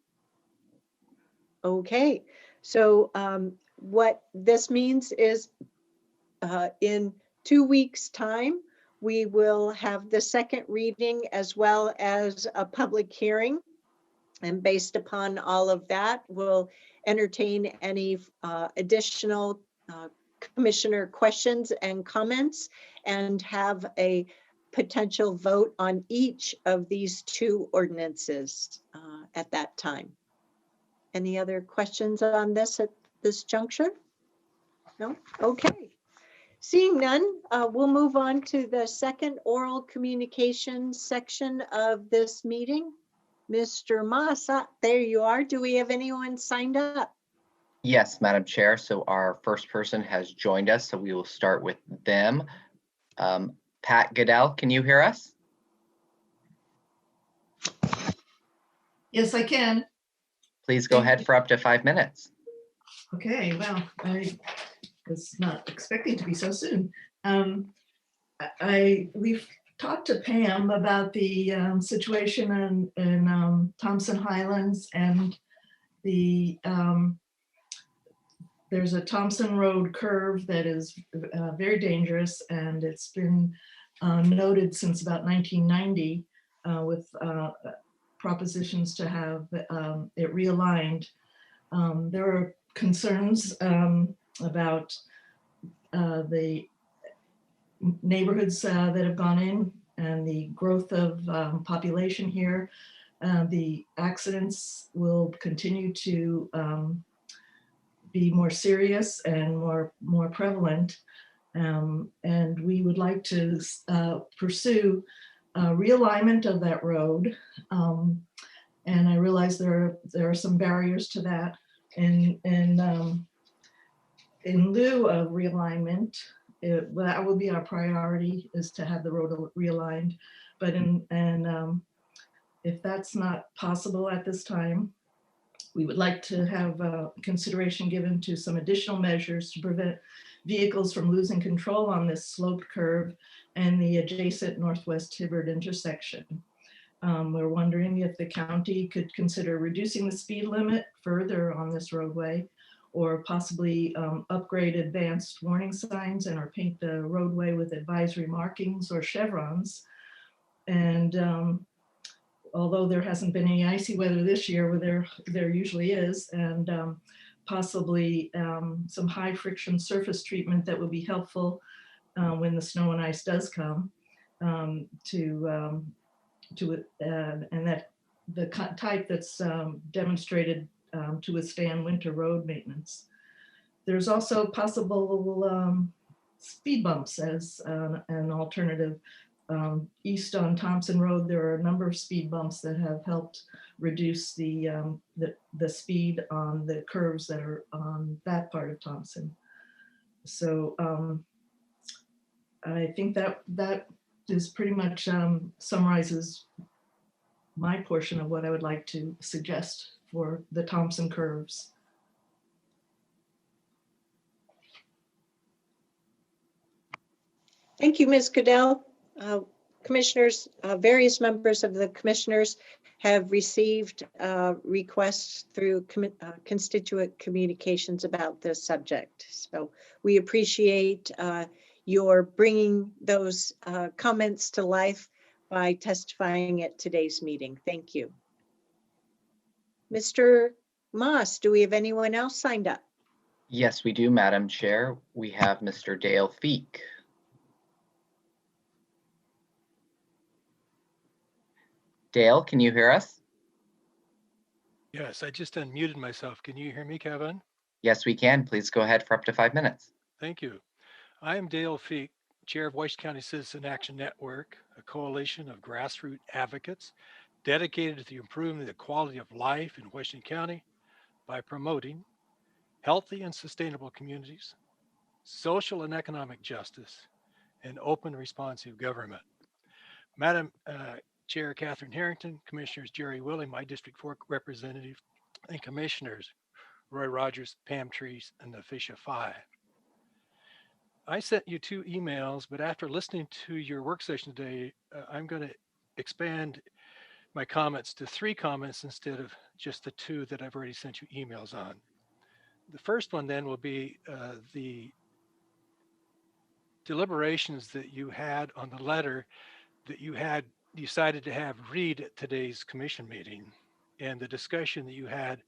Okay, so what this means is in 2 weeks' time, we will have the second reading as well as a public hearing. And based upon all of that, we'll entertain any additional commissioner questions and comments and have a potential vote on each of these two ordinances at that time. Any other questions on this at this juncture? No? Okay. Seeing none, we'll move on to the second oral communication section of this meeting. Mr. Moss, there you are. Do we have anyone signed up? Yes, Madam Chair. So our first person has joined us, so we will start with them. Pat Goodell, can you hear us? Yes, I can. Please go ahead for up to 5 minutes. Okay, well, I was not expecting to be so soon. We've talked to Pam about the situation in Thompson Highlands, and there's a Thompson Road curve that is very dangerous, and it's been noted since about 1990 with propositions to have it realigned. There are concerns about the neighborhoods that have gone in and the growth of population here. The accidents will continue to be more serious and more prevalent. And we would like to pursue realignment of that road. And I realize there are some barriers to that. And in lieu of realignment, that will be our priority, is to have the road realigned. But if that's not possible at this time, we would like to have consideration given to some additional measures to prevent vehicles from losing control on this sloped curve and the adjacent Northwest Hibbard intersection. We're wondering if the county could consider reducing the speed limit further on this roadway, or possibly upgrade advanced warning signs and or paint the roadway with advisory markings or chevrons. And although there hasn't been any icy weather this year, where there usually is, and possibly some high friction surface treatment that would be helpful when the snow and ice does come, and that the type that's demonstrated to withstand winter road maintenance. There's also possible speed bumps as an alternative. East on Thompson Road, there are a number of speed bumps that have helped reduce the speed on the curves that are on that part of Thompson. So I think that is pretty much summarizes my portion of what I would like to suggest for the Thompson curves. Thank you, Ms. Goodell. Commissioners, various members of the commissioners have received requests through constituent communications about this subject. So we appreciate your bringing those comments to life by testifying at today's meeting. Thank you. Mr. Moss, do we have anyone else signed up? Yes, we do, Madam Chair. We have Mr. Dale Feek. Dale, can you hear us? Yes, I just unmuted myself. Can you hear me, Kevin? Yes, we can. Please go ahead for up to 5 minutes. Thank you. I am Dale Feek, Chair of Washington County Citizen Action Network, a coalition of grassroots advocates dedicated to improving the quality of life in Washington County by promoting healthy and sustainable communities, social and economic justice, and open responsive government. Madam Chair Catherine Harrington, Commissioners Jerry Willie, my District 4 representative, and Commissioners Roy Rogers, Pam Treese, and Naphisha Fye. I sent you 2 emails, but after listening to your work session today, I'm going to expand my comments to 3 comments instead of just the 2 that I've already sent you emails on. The first one then will be the deliberations that you had on the letter that you had decided to have read at today's commission meeting, and the discussion that you had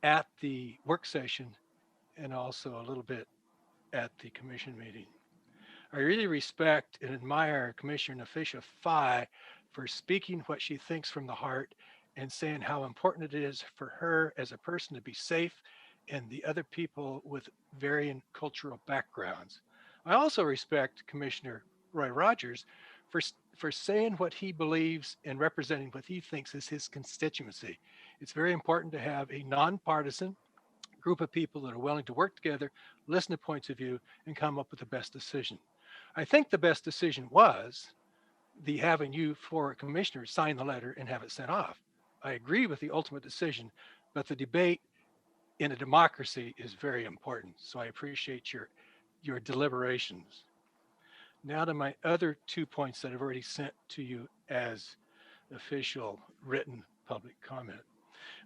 at the work session and also a little bit at the commission meeting. I really respect and admire Commissioner Naphisha Fye for speaking what she thinks from the heart and saying how important it is for her as a person to be safe and the other people with varying cultural backgrounds. I also respect Commissioner Roy Rogers for saying what he believes and representing what he thinks is his constituency. It's very important to have a nonpartisan group of people that are willing to work together, listen to points of view, and come up with the best decision. I think the best decision was the having you 4 commissioners sign the letter and have it sent off. I agree with the ultimate decision, but the debate in a democracy is very important. So I appreciate your deliberations. Now to my other 2 points that I've already sent to you as official written public comment.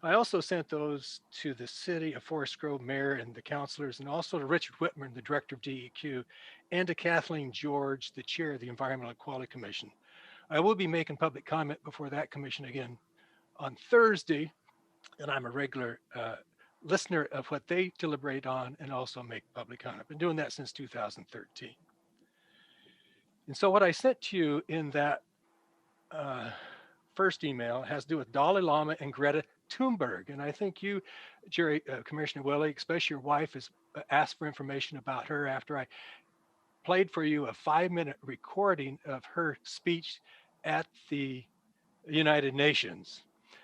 I also sent those to the city of Forest Grove mayor and the councilors, and also to Richard Whitman, the director of DEQ, and to Kathleen George, the chair of the Environmental Quality Commission. I will be making public comment before that commission again on Thursday, and I'm a regular listener of what they deliberate on and also make public comment. I've been doing that since 2013. And so what I sent to you in that first email has to do with Dalai Lama and Greta Thunberg. And I think you, Jerry, Commissioner Willie, especially your wife, has asked for information about her after I played for you a 5-minute recording of her speech at the United Nations.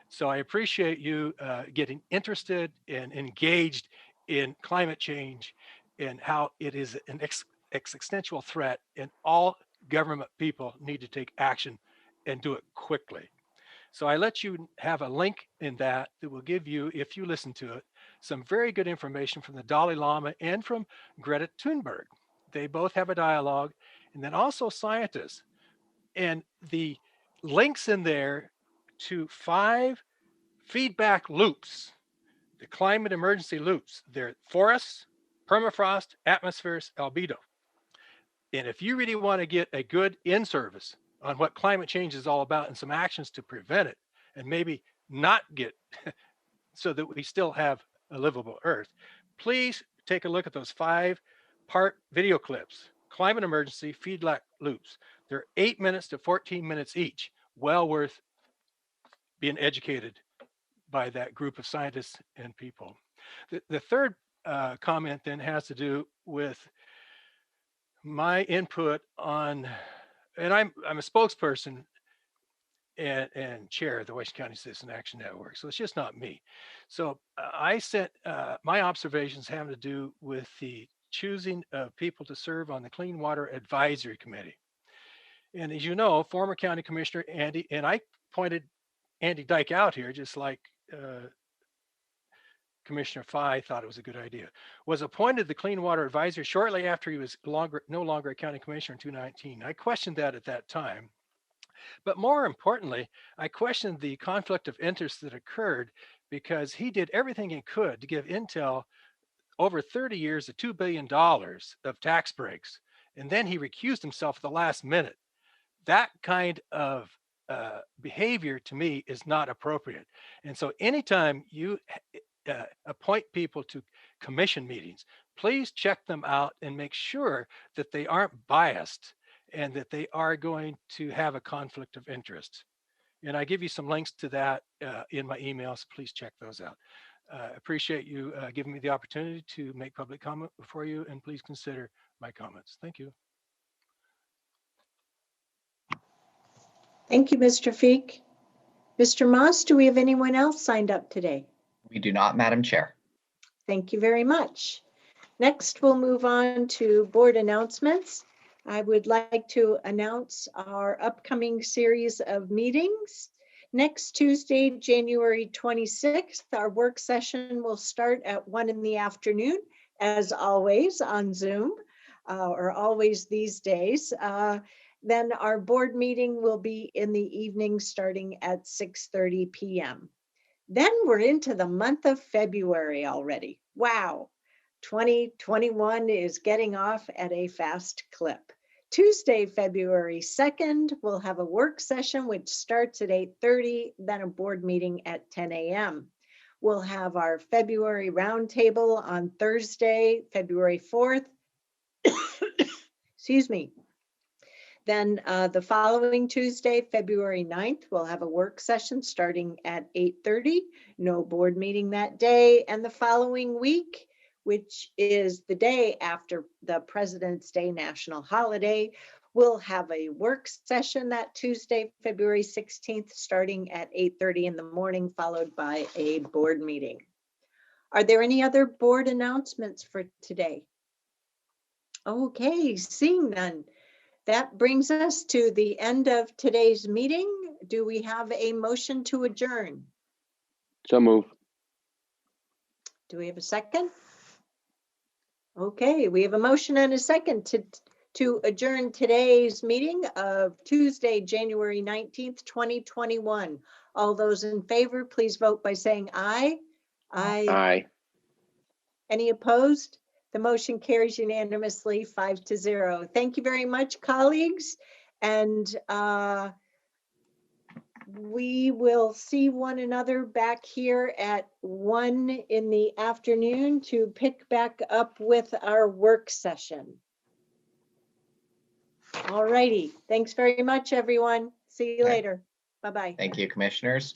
So I appreciate you getting interested and engaged in climate change and how it is an existential threat, and all government people need to take action and do it quickly. So I let you have a link in that will give you, if you listen to it, some very good information from the Dalai Lama and from Greta Thunberg. They both have a dialogue, and then also scientists. And the links in there to 5 feedback loops, the climate emergency loops. They're forests, permafrost, atmospheres, albedo. And if you really want to get a good in-service on what climate change is all about and some actions to prevent it and maybe not get so that we still have a livable earth, please take a look at those 5-part video clips, climate emergency feedback loops. They're 8 minutes to 14 minutes each, well worth being educated by that group of scientists and people. The third comment then has to do with my input on, and I'm a spokesperson and chair of the Washington County Citizen Action Network, so it's just not me. So I sent my observations having to do with the choosing of people to serve on the Clean Water Advisory Committee. And as you know, former County Commissioner Andy, and I pointed Andy Dyke out here, just like Commissioner Fye thought it was a good idea, was appointed the Clean Water Advisor shortly after he was no longer a county commissioner in 2019. I questioned that at that time. But more importantly, I questioned the conflict of interest that occurred because he did everything he could to give Intel over 30 years of $2 billion of tax breaks. And then he recused himself at the last minute. That kind of behavior to me is not appropriate. And so anytime you appoint people to commission meetings, please check them out and make sure that they aren't biased and that they are going to have a conflict of interest. And I give you some links to that in my emails. Please check those out. Appreciate you giving me the opportunity to make public comment before you, and please consider my comments. Thank you. Thank you, Mr. Feek. Mr. Moss, do we have anyone else signed up today? We do not, Madam Chair. Thank you very much. Next, we'll move on to board announcements. I would like to announce our upcoming series of meetings. Next Tuesday, January 26th, our work session will start at 1 in the afternoon, as always on Zoom, or always these days. Then our board meeting will be in the evening starting at 6:30 p.m. Then we're into the month of February already. Wow, 2021 is getting off at a fast clip. Tuesday, February 2nd, we'll have a work session which starts at 8:30, then a board meeting at 10 a.m. We'll have our February roundtable on Thursday, February 4th. Excuse me. Then the following Tuesday, February 9th, we'll have a work session starting at 8:30, no board meeting that day. And the following week, which is the day after the President's Day national holiday, we'll have a work session that Tuesday, February 16th, starting at 8:30 in the morning, followed by a board meeting. Are there any other board announcements for today? Okay, seeing none. That brings us to the end of today's meeting. Do we have a motion to adjourn? So move. Do we have a second? Okay, we have a motion and a second to adjourn today's meeting of Tuesday, January 19th, 2021. All those in favor, please vote by saying aye. Aye. Any opposed? The motion carries unanimously 5-0. Thank you very much, colleagues. And we will see one another back here at 1 in the afternoon to pick back up with our work session. All righty. Thanks very much, everyone. See you later. Bye-bye. Thank you, commissioners.